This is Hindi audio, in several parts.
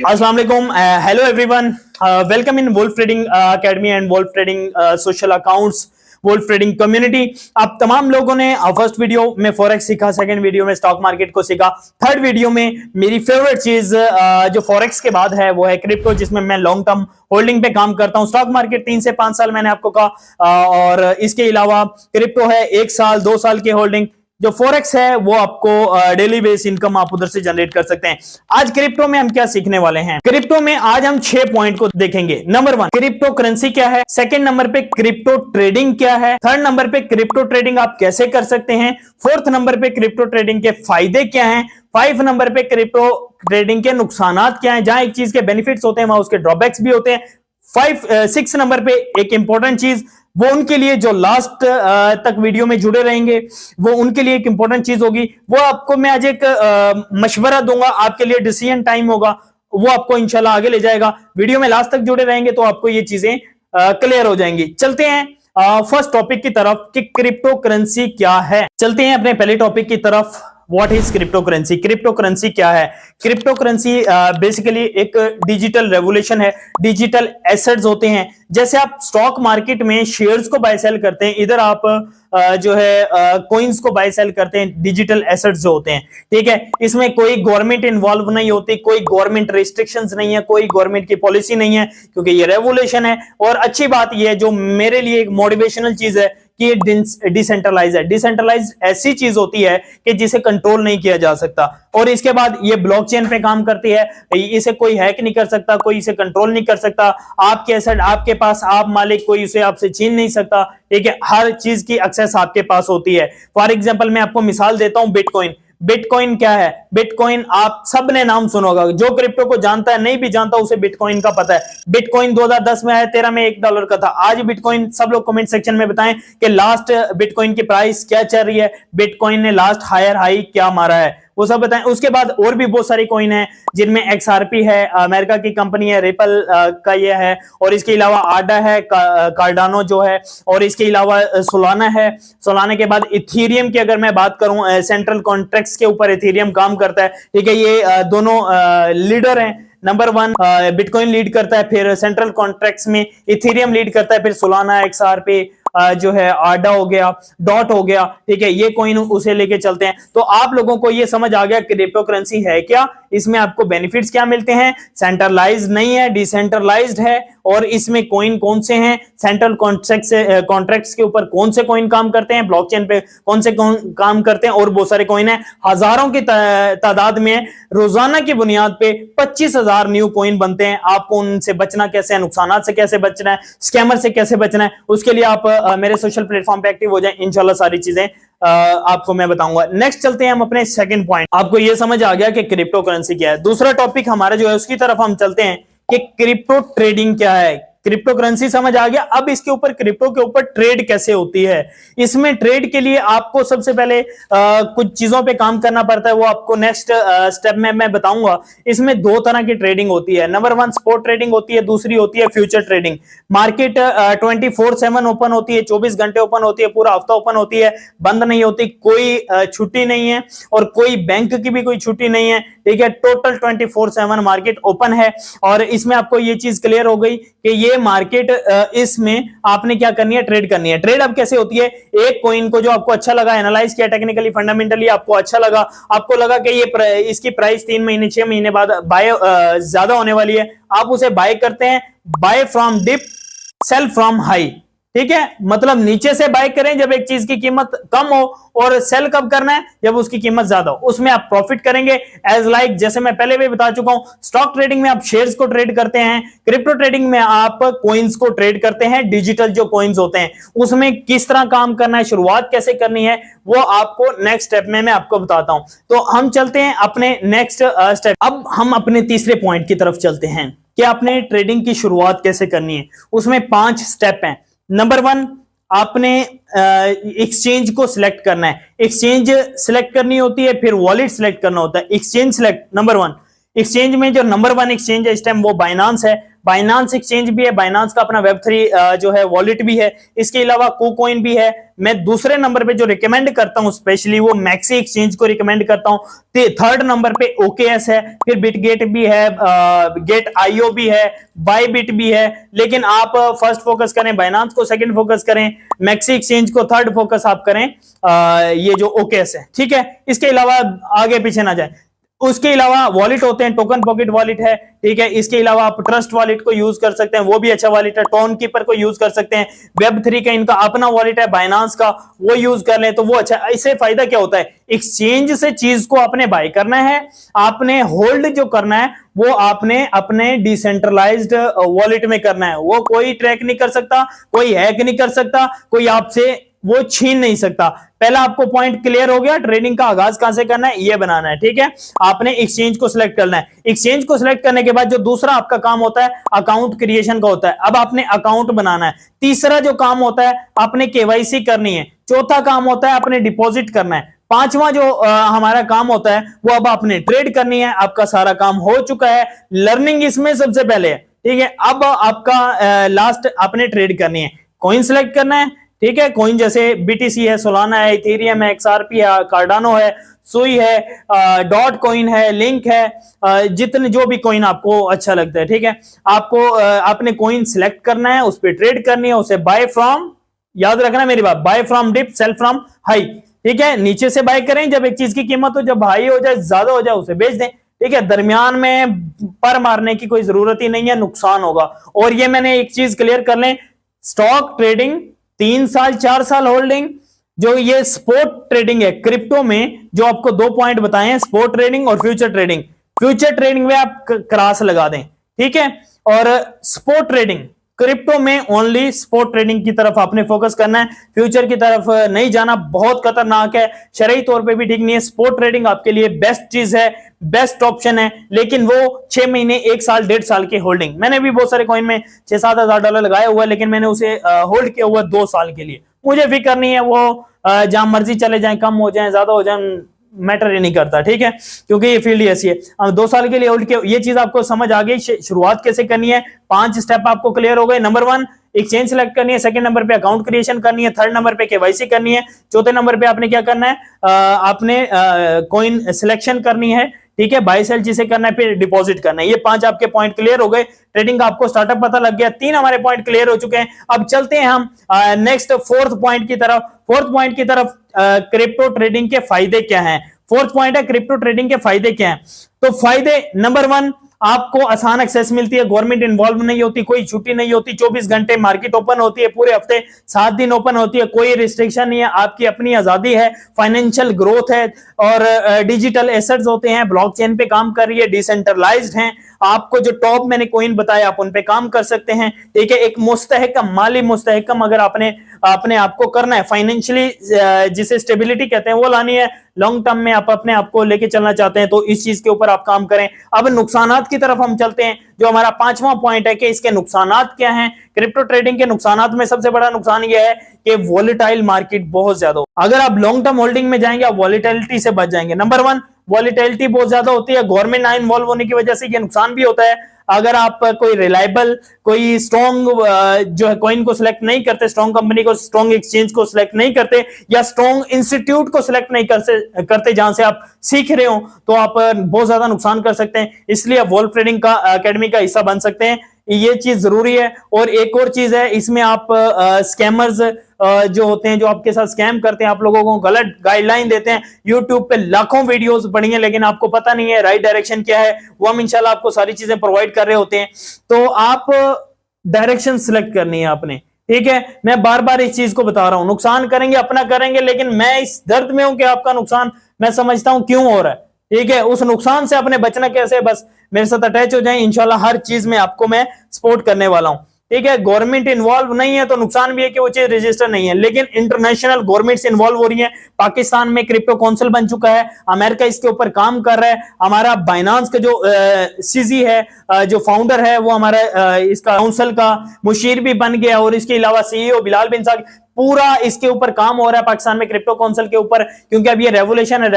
अस्सलाम वालेकुम, hello everyone, welcome in wolf trading academy and wolf trading social accounts, wolf trading community. आप तमाम लोगों ने फर्स्ट वीडियो में फॉरेक्स सीखा, सेकंड वीडियो में स्टॉक मार्केट को सीखा, थर्ड वीडियो में मेरी फेवरेट चीज जो फॉरेक्स के बाद है वो है क्रिप्टो, जिसमें मैं लॉन्ग टर्म होल्डिंग पे काम करता हूं। स्टॉक मार्केट 3 से 5 साल मैंने आपको कहा, और इसके अलावा क्रिप्टो है 1 साल 2 साल की होल्डिंग। जो फॉरेक्स है वो आपको डेली बेस इनकम आप उधर से जनरेट कर सकते हैं। आज क्रिप्टो में हम क्या सीखने वाले हैं? क्रिप्टो में आज हम 6 पॉइंट को देखेंगे। नंबर 1, क्रिप्टो करेंसी क्या है। सेकंड नंबर पे क्रिप्टो ट्रेडिंग क्या है। थर्ड नंबर पे क्रिप्टो ट्रेडिंग आप कैसे कर सकते हैं। फोर्थ नंबर पे क्रिप्टो ट्रेडिंग के फायदे क्या हैं। 5 नंबर पे क्रिप्टो ट्रेडिंग के नुकसानात क्या हैं। जहां एक चीज के बेनिफिट्स होते हैं वहां उसके ड्रॉबैक्स भी होते हैं। 6 नंबर पे एक इंपॉर्टेंट चीज, वो उनके लिए जो लास्ट तक वीडियो में जुड़े रहेंगे, वो उनके लिए एक इंपॉर्टेंट चीज होगी। वो आपको मैं आज एक मशवरा दूंगा, आपके लिए डिसीजन टाइम होगा, वो आपको इंशाल्लाह आगे ले जाएगा। वीडियो में लास्ट तक जुड़े रहेंगे तो आपको ये चीजें क्लियर हो जाएंगी। चलते हैं फर्स्ट टॉपिक की तरफ कि क्रिप्टो करेंसी क्या है। चलते हैं अपने पहले टॉपिक की तरफ। What is crypto currency? Crypto currency क्या है? क्रिप्टो करेंसी बेसिकली एक डिजिटल रेवोल्यूशन है। डिजिटल एसेट्स होते हैं, जैसे आप स्टॉक मार्केट में शेयर्स को बाय सेल करते हैं, इधर आप जो है कॉइन्स को बाय सेल करते हैं। डिजिटल एसेट्स जो होते हैं, ठीक है, इसमें कोई गवर्नमेंट इन्वॉल्व नहीं होती, कोई गवर्नमेंट रिस्ट्रिक्शंस नहीं है, कोई गवर्नमेंट की पॉलिसी नहीं है, क्योंकि ये रेवोल्यूशन है। और अच्छी बात ये है, जो मेरे लिए एक मोटिवेशनल चीज है, कि ये डिसेंट्रलाइज है। डिसेंट्रलाइज ऐसी चीज होती है कि जिसे कंट्रोल नहीं किया जा सकता, और इसके बाद ये ब्लॉकचेन पे काम करती है। इसे कोई हैक नहीं कर सकता, कोई इसे कंट्रोल नहीं कर सकता। आपके एसेट आपके पास, आप मालिक, कोई इसे आपसे छीन नहीं सकता, ठीक है। हर चीज की एक्सेस आपके पास होती है। फॉर एग्जांपल मैं आपको मिसाल देता हूं, बिटकॉइन। बिटकॉइन क्या है? बिटकॉइन आप सब ने नाम सुना होगा, जो क्रिप्टो को जानता है, नहीं भी जानता उसे बिटकॉइन का पता है। बिटकॉइन 2010 में आया, 13 में $1 का था। आज बिटकॉइन, सब लोग कमेंट सेक्शन में बताएं कि लास्ट बिटकॉइन की प्राइस क्या चल रही है, बिटकॉइन ने लास्ट हायर हाई क्या मारा है, वो सब बताएं। उसके बाद और भी बहुत सारी कॉइन है, जिनमें XRP है, अमेरिका की कंपनी है, रिपल का ये है, और इसके अलावा आडा है, कार्डानो जो है, और इसके अलावा सोलाना है। सोलाना के बाद इथेरियम की अगर मैं बात करूं, सेंट्रल कॉन्ट्रैक्ट्स के ऊपर इथेरियम काम करता है, ठीक है। ये दोनों लीडर हैं। नंबर 1 बिटकॉइन लीड करता है, फिर सेंट्रल कॉन्ट्रैक्ट्स में इथेरियम लीड करता है, फिर सोलाना, XRP जो है, आडा हो गया, डॉट हो गया, ठीक है। ये कॉइन उसे लेके चलते हैं। तो आप लोगों को ये समझ आ गया क्रिप्टो करेंसी है क्या, इसमें आपको बेनिफिट्स क्या मिलते हैं। सेंट्रलाइज्ड नहीं है, डिसेंट्रलाइज्ड है, और इसमें कॉइन कौन से हैं, सेंट्रल कॉन्ट्रैक्ट्स के ऊपर कौन से कॉइन काम करते हैं, ब्लॉकचेन पे कौन से काम करते हैं, और बहुत सारे कॉइन है, हजारों की तादाद में। रोजाना की बुनियाद पे 25,000 न्यू कॉइन बनते हैं। आपको उनसे बचना कैसे है, नुकसान से कैसे बचना है, स्कैमर से कैसे बचना है, उसके लिए आप मेरे सोशल प्लेटफॉर्म पे एक्टिव हो जाएं। इंशाल्लाह सारी चीजें आपको मैं बताऊंगा। नेक्स्ट चलते हैं हम अपने सेकंड पॉइंट। आपको यह समझ आ गया कि क्रिप्टो करेंसी क्या है। दूसरा टॉपिक हमारा जो है उसकी तरफ हम चलते हैं कि क्रिप्टो ट्रेडिंग क्या है। क्रिप्टो करेंसी समझ आ गया, अब इसके ऊपर क्रिप्टो के ऊपर ट्रेड कैसे होती है। इसमें ट्रेड के लिए आपको सबसे पहले कुछ चीजों पे काम करना पड़ता है, वो आपको नेक्स्ट स्टेप में मैं बताऊंगा। इसमें 2 तरह की ट्रेडिंग होती है। नंबर 1 स्पॉट ट्रेडिंग होती है, दूसरी होती है फ्यूचर ट्रेडिंग। मार्केट 24/7 ओपन होती है, 24 घंटे ओपन होती है, पूरा हफ्ता ओपन होती है, बंद नहीं होती, कोई छुट्टी नहीं है, और कोई बैंक की भी कोई छुट्टी नहीं है, ठीक है। टोटल 24/7 मार्केट ओपन है। और इसमें आपको ये चीज क्लियर हो गई कि ये मार्केट, इसमें आपने क्या करनी है, ट्रेड करनी है। ट्रेड अब कैसे होती है? एक कॉइन को जो आपको अच्छा लगा, एनालाइज किया टेक्निकली, फंडामेंटली आपको अच्छा लगा, आपको लगा कि ये इसकी प्राइस 3 महीने 6 महीने बाद बाय ज्यादा होने वाली है, आप उसे बाय करते हैं। Buy from dip, sell from high, ठीक है। मतलब नीचे से बाय करें जब एक चीज की कीमत कम हो, और सेल कब करना है जब उसकी कीमत ज्यादा हो, उसमें आप प्रॉफिट करेंगे। एज लाइक जैसे मैं पहले भी बता चुका हूं, स्टॉक ट्रेडिंग में आप शेयर्स को ट्रेड करते हैं, क्रिप्टो ट्रेडिंग में आप कॉइन्स को ट्रेड करते हैं। डिजिटल जो कॉइन्स होते हैं उसमें किस तरह काम करना है, शुरुआत कैसे करनी है, वो आपको नेक्स्ट स्टेप में मैं आपको बताता हूं। तो हम चलते हैं अपने नेक्स्ट स्टेप। अब हम अपने तीसरे पॉइंट की तरफ चलते हैं कि आपने ट्रेडिंग की शुरुआत कैसे करनी है। उसमें 5 स्टेप हैं। नंबर 1, आपने एक्सचेंज को सिलेक्ट करना है। एक्सचेंज सिलेक्ट करनी होती है, फिर वॉलेट सिलेक्ट करना होता है। Exchange select, number 1। एक्सचेंज में जो नंबर 1 एक्सचेंज है इस टाइम वो बाइनांस है। बाइनांस एक्सचेंज भी है, बाइनांस का अपना Web3 जो है वॉलेट भी है, इसके अलावा KuCoin भी है। मैं दूसरे नंबर पे जो रिकमेंड करता हूं स्पेशली वो मैक्सी एक्सचेंज को रिकमेंड करता हूं। थर्ड नंबर पे OKS है, फिर बिटगेट भी है, गेट IO भी है, बायबिट भी है। लेकिन आप फर्स्ट फोकस करें बाइनांस को, सेकंड फोकस करें मैक्सी एक्सचेंज को, थर्ड फोकस आप करें ये जो OKS है, ठीक है। इसके अलावा आगे पीछे ना जाए। उसके अलावा वॉलेट होते हैं, टोकन पॉकेट वॉलेट है, ठीक है। इसके अलावा आप ट्रस्ट वॉलेट को यूज कर सकते हैं, वो भी अच्छा वॉलेट है। टोन कीपर को यूज कर सकते हैं। Web3 का इनका अपना वॉलेट है बाइनांस का, वो यूज कर लें तो वो अच्छा। इससे फायदा क्या होता है, एक्सचेंज से चीज को आपने बाय करना है, आपने होल्ड जो करना है वो आपने अपने डिसेंट्रलाइज्ड वॉलेट में करना है। वो कोई ट्रैक नहीं कर सकता, कोई हैक नहीं कर सकता, कोई आपसे वो छीन नहीं सकता। पहला आपको पॉइंट क्लियर हो गया, ट्रेडिंग का आगाज कहां से करना है ये बनाना है, ठीक है। आपने एक्सचेंज को सिलेक्ट करना है। एक्सचेंज को सिलेक्ट करने के बाद जो दूसरा आपका काम होता है अकाउंट क्रिएशन का होता है। अब आपने अकाउंट बनाना है। तीसरा जो काम होता है आपने KYC करनी है। चौथा काम होता है आपने डिपॉजिट करना है। पांचवा जो हमारा काम होता है वो अब आपने ट्रेड करनी है। आपका सारा काम हो चुका है, लर्निंग इसमें सबसे पहले है, ठीक है। अब आपका लास्ट आपने ट्रेड करनी है। कॉइन सिलेक्ट करना है, ठीक है। कॉइन जैसे BTC है, सोलाना है, इथेरियम है, XRP है, कार्डानो है, सुई है, डॉट कॉइन है, लिंक है, जितने जो भी कॉइन आपको अच्छा लगता है, ठीक है। आपको आपने कॉइन सिलेक्ट करना है, उस पर ट्रेड करनी है, उसे बाय फ्रॉम, याद रखना मेरी बात, buy from dip sell from high, ठीक है। नीचे से बाय करें जब एक चीज की कीमत हो, जब हाई हो जाए, ज्यादा हो जाए उसे बेच दें, ठीक है। दरमियान में पर मारने की कोई जरूरत ही नहीं है, नुकसान होगा। और ये मैंने एक चीज क्लियर कर लें, स्टॉक ट्रेडिंग 3 साल 4 साल होल्डिंग, जो ये स्पोर्ट ट्रेडिंग है क्रिप्टो में, जो आपको 2 पॉइंट बताए हैं, स्पोर्ट ट्रेडिंग और फ्यूचर ट्रेडिंग। फ्यूचर ट्रेडिंग में आप क्रॉस लगा दें, ठीक है। और स्पोर्ट ट्रेडिंग क्रिप्टो में ओनली स्पोर्ट ट्रेडिंग की तरफ आपने फोकस करना है, फ्यूचर की तरफ नहीं जाना, बहुत खतरनाक है, शरई तौर पे भी ठीक नहीं है। स्पोर्ट ट्रेडिंग आपके लिए बेस्ट चीज है, बेस्ट ऑप्शन है, लेकिन वो 6 महीने 1 साल 1.5 साल की होल्डिंग। मैंने भी बहुत सारे कॉइन में 6-7 हजार डॉलर लगाया हुआ है, लेकिन मैंने उसे होल्ड किया हुआ 2 साल के लिए। मुझे फिक्र नहीं है वो जहां मर्जी चले जाए, कम हो जाए ज्यादा हो जाए, मैटर ही नहीं करता, ठीक है, क्योंकि ये फील्ड ऐसी है। अब 2 साल के लिए होल्ड किया, ये चीज आपको समझ आ गई। शुरुआत कैसे करनी है, 5 स्टेप आपको क्लियर हो गए। नंबर 1 एक्सचेंज सेलेक्ट करनी है, सेकंड नंबर पे अकाउंट क्रिएशन करनी है, थर्ड नंबर पे KYC करनी है, चौथे नंबर पे आपने क्या करना है, आपने कॉइन सिलेक्शन करनी है, ठीक है, बाय सेल जिसे करना है, फिर डिपॉजिट करना है। ये 5 आपके पॉइंट क्लियर हो गए। ट्रेडिंग का आपको स्टार्टअप पता लग गया, 3 हमारे पॉइंट क्लियर हो चुके हैं। अब चलते हैं हम नेक्स्ट 4th पॉइंट की तरफ। 4th पॉइंट की तरफ क्रिप्टो ट्रेडिंग के फायदे क्या हैं। 4th पॉइंट है क्रिप्टो ट्रेडिंग के फायदे क्या हैं। तो फायदे नंबर 1, आपको आसान एक्सेस मिलती है, गवर्नमेंट इन्वॉल्व नहीं होती, कोई छुट्टी नहीं होती, 24 घंटे मार्केट ओपन होती है, पूरे हफ्ते 7 दिन ओपन होती है, कोई रिस्ट्रिक्शन नहीं है, आपकी अपनी आजादी है, फाइनेंशियल ग्रोथ है, और डिजिटल एसेट्स होते हैं, ब्लॉकचेन पे काम कर रही है, डिसेंट्रलाइज्ड हैं। आपको जो टॉप मैंने कॉइन बताया आप उन पे काम कर सकते हैं, ठीक है। एक मुस्तहकम माली मुस्तहकम अगर आपने अपने आप को करना है, फाइनेंशियली जिसे स्टेबिलिटी कहते हैं वो लानी है, लॉन्ग टर्म में आप अपने आप को लेके चलना चाहते हैं, तो इस चीज के ऊपर आप काम करें। अब नुकसानात की तरफ हम चलते हैं, जो हमारा 5वां पॉइंट है कि इसके नुकसानात क्या हैं। क्रिप्टो ट्रेडिंग के नुकसानात में सबसे बड़ा नुकसान यह है कि वॉलेटाइल मार्केट बहुत ज्यादा, अगर आप लॉन्ग टर्म होल्डिंग में जाएंगे आप वॉलेटिलिटी से बच जाएंगे। नंबर 1 वॉलेटिलिटी बहुत ज्यादा होती है, गवर्नमेंट ना इन्वॉल्व होने की वजह से ये नुकसान भी होता है। अगर आप कोई रिलायबल, कोई स्ट्रॉन्ग जो है कॉइन को सिलेक्ट नहीं करते, स्ट्रॉन्ग कंपनी को, स्ट्रॉन्ग एक्सचेंज को सिलेक्ट नहीं करते, या स्ट्रॉन्ग इंस्टीट्यूट को सिलेक्ट नहीं करते जहां से आप सीख रहे हो, तो आप बहुत ज्यादा नुकसान कर सकते हैं। इसलिए आप वोल्फ ट्रेडिंग का अकेडमी का हिस्सा बन सकते हैं, ये चीज जरूरी है। और एक और चीज है, इसमें आप स्कैमर्स जो होते हैं, जो आपके साथ स्कैम करते हैं, आप लोगों को गलत गाइडलाइन देते हैं। यूट्यूब पे लाखों वीडियोस पड़ी हैं, लेकिन आपको पता नहीं है राइट डायरेक्शन क्या है। वो हम इंशाल्लाह आपको सारी चीजें प्रोवाइड कर रहे होते हैं, तो आप डायरेक्शन सिलेक्ट करनी है आपने, ठीक है। मैं बार बार इस चीज को बता रहा हूं, नुकसान करेंगे अपना करेंगे, लेकिन मैं इस दर्द में हूं कि आपका नुकसान मैं समझता हूं क्यों हो रहा है, ठीक है। उस नुकसान से अपने बचना कैसे, बस मेरे साथ अटैच हो जाए, इंशाल्लाह हर चीज में आपको मैं सपोर्ट करने वाला हूं, ठीक है। गवर्नमेंट इन्वॉल्व नहीं है तो नुकसान भी है कि वो चीज रजिस्टर नहीं है, लेकिन इंटरनेशनल गवर्नमेंट्स इन्वॉल्व हो रही है। पाकिस्तान में क्रिप्टो काउंसिल बन चुका है, अमेरिका इसके ऊपर काम कर रहा है, हमारा बाइनांस का जो सीजी है, जो फाउंडर है, वो हमारा इसका काउंसिल का मुशीर भी बन गया, और इसके अलावा CEO बिलाल बिन साद, पूरा इसके ऊपर काम हो रहा है पाकिस्तान में क्रिप्टो काउंसिल के ऊपर, क्योंकि अब ये रेगुलेशन है,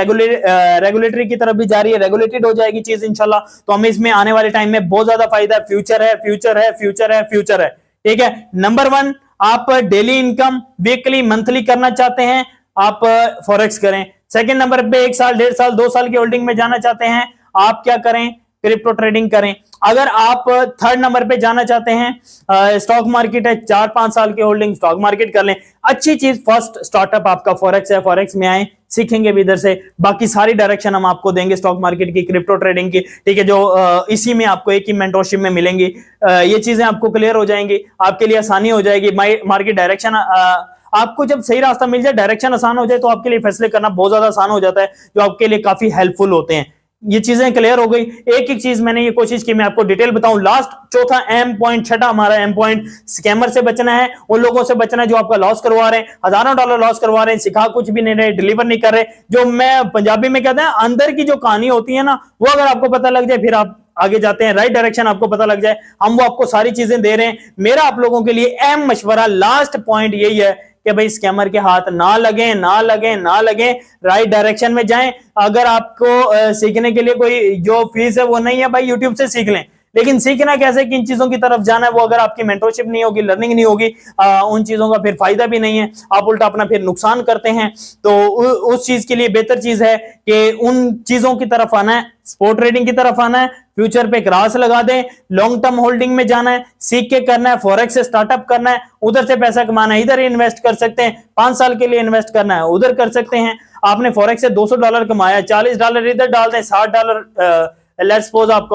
रेगुलेटरी की तरफ भी जा रही है, रेगुलेटेड हो जाएगी चीज इंशाल्लाह। तो हमें इसमें आने वाले टाइम में बहुत ज्यादा फायदा है, फ्यूचर है, फ्यूचर है, फ्यूचर है, फ्यूचर है। ठीक है, नंबर 1 आप डेली इनकम वीकली मंथली करना चाहते हैं, आप फॉरेक्स करें। सेकंड नंबर पे 1 साल 1.5 साल 2 साल की होल्डिंग में जाना चाहते हैं, आप क्या करें, क्रिप्टो ट्रेडिंग करें। अगर आप थर्ड नंबर पे जाना चाहते हैं, स्टॉक मार्केट है, 4-5 साल की होल्डिंग, स्टॉक मार्केट कर लें। अच्छी चीज फर्स्ट स्टार्टअप आपका फॉरेक्स है, फॉरेक्स में आए, सीखेंगे भी इधर से, बाकी सारी डायरेक्शन हम आपको देंगे स्टॉक मार्केट की, क्रिप्टो ट्रेडिंग की। ठीक है, जो इसी में आपको एक ही मेंटरशिप में मिलेंगी, ये चीजें आपको क्लियर हो जाएंगी, आपके लिए आसानी हो जाएगी। मार्केट डायरेक्शन आपको जब सही रास्ता मिल जाए, डायरेक्शन आसान हो जाए, तो आपके लिए फैसले करना बहुत ज्यादा आसान हो जाता है, जो आपके लिए काफी हेल्पफुल होते हैं। ये चीजें क्लियर हो गई। एक एक चीज मैंने ये कोशिश की मैं आपको डिटेल बताऊं। लास्ट चौथा एम पॉइंट, छठा हमारा एम पॉइंट, स्कैमर से बचना है, उन लोगों से बचना है जो आपका लॉस करवा रहे हैं, हजारों डॉलर लॉस करवा रहे हैं, सिखा कुछ भी नहीं रहे, डिलीवर नहीं कर रहे। जो मैं पंजाबी में कहते हैं अंदर की जो कहानी होती है ना, वो अगर आपको पता लग जाए, फिर आप आगे जाते हैं, राइट डायरेक्शन आपको पता लग जाए, हम वो आपको सारी चीजें दे रहे हैं। मेरा आप लोगों के लिए अहम मशवरा, लास्ट पॉइंट यही है कि भाई स्कैमर के हाथ ना लगे, ना लगे, ना लगे, राइट डायरेक्शन में जाएं। अगर आपको सीखने के लिए कोई जो फीस है वो नहीं है, भाई यूट्यूब से सीख लें, लेकिन सीखना कैसे, किन चीजों की तरफ जाना है, वो अगर आपकी मेंटरशिप नहीं होगी, लर्निंग नहीं होगी, उन चीजों का फिर फायदा भी नहीं है, आप उल्टा अपना फिर नुकसान करते हैं। तो उस चीज के लिए बेहतर चीज है कि उन चीजों की तरफ आना है, स्पोर्ट ट्रेडिंग की तरफ आना है, फ्यूचर पे क्रॉस लगा दें, लॉन्ग टर्म होल्डिंग में जाना है, सीख के करना है, फॉरेक्स से स्टार्टअप करना है, उधर से पैसा कमाना है, इधर इन्वेस्ट कर सकते हैं, 5 साल के लिए इन्वेस्ट करना है, उधर कर सकते हैं। आपने फॉरेक्स से $200 कमाया, $40 इधर डाल दें, $60 लेट्स सपोज आप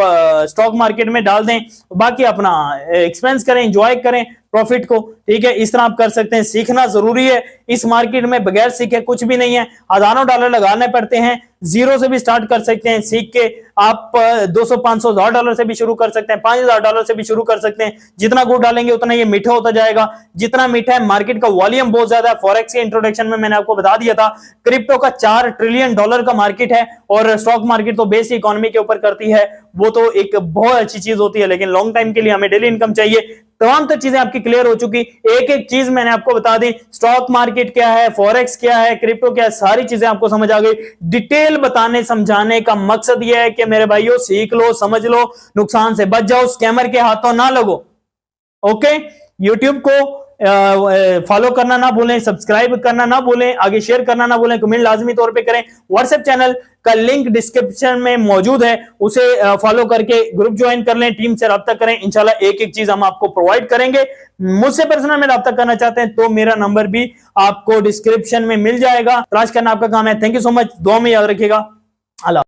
स्टॉक मार्केट में डाल दें, बाकी अपना एक्सपेंस करें, एंजॉय करें प्रॉफिट को। ठीक है, इस तरह आप कर सकते हैं। सीखना जरूरी है, इस मार्केट में बगैर सीखे कुछ भी नहीं है, हजारों डॉलर लगाने पड़ते हैं, जीरो से भी स्टार्ट कर सकते हैं, सीख के आप 200, 500, $1,000 से भी शुरू कर सकते हैं, $5,000 से भी शुरू कर सकते हैं। जितना गुड़ डालेंगे उतना ये मीठा होता जाएगा, जितना मीठा है, मार्केट का वॉल्यूम बहुत ज्यादा है। फॉरेक्स के इंट्रोडक्शन में मैंने आपको बता दिया था, क्रिप्टो का $4 ट्रिलियन का मार्केट है, और स्टॉक मार्केट तो बेस इकोनॉमी के ऊपर करती है, वो तो एक बहुत अच्छी चीज होती है, लेकिन लॉन्ग टाइम के लिए हमें डेली इनकम चाहिए। तमाम तो चीजें आपकी क्लियर हो चुकी, एक एक चीज मैंने आपको बता दी, स्टॉक मार्केट क्या है, फॉरेक्स क्या है, क्रिप्टो क्या है, सारी चीजें आपको समझ आ गई। डिटेल बताने समझाने का मकसद यह है कि मेरे भाइयों सीख लो, समझ लो, नुकसान से बच जाओ, स्कैमर के हाथों ना लगो। ओके, यूट्यूब को फॉलो करना ना भूलें, सब्सक्राइब करना ना भूलें, आगे शेयर करना ना भूलें, कमेंट लाजमी तौर पे करें। व्हाट्सएप चैनल का लिंक डिस्क्रिप्शन में मौजूद है, उसे फॉलो करके ग्रुप ज्वाइन कर लें, टीम से राब्ता करें, इंशाल्लाह एक एक चीज हम आपको प्रोवाइड करेंगे। मुझसे पर्सनल में राब्ता करना चाहते हैं तो मेरा नंबर भी आपको डिस्क्रिप्शन में मिल जाएगा। तलाश करना आपका काम है। थैंक यू सो मच, दुआ में याद रखिएगा। अल्लाह।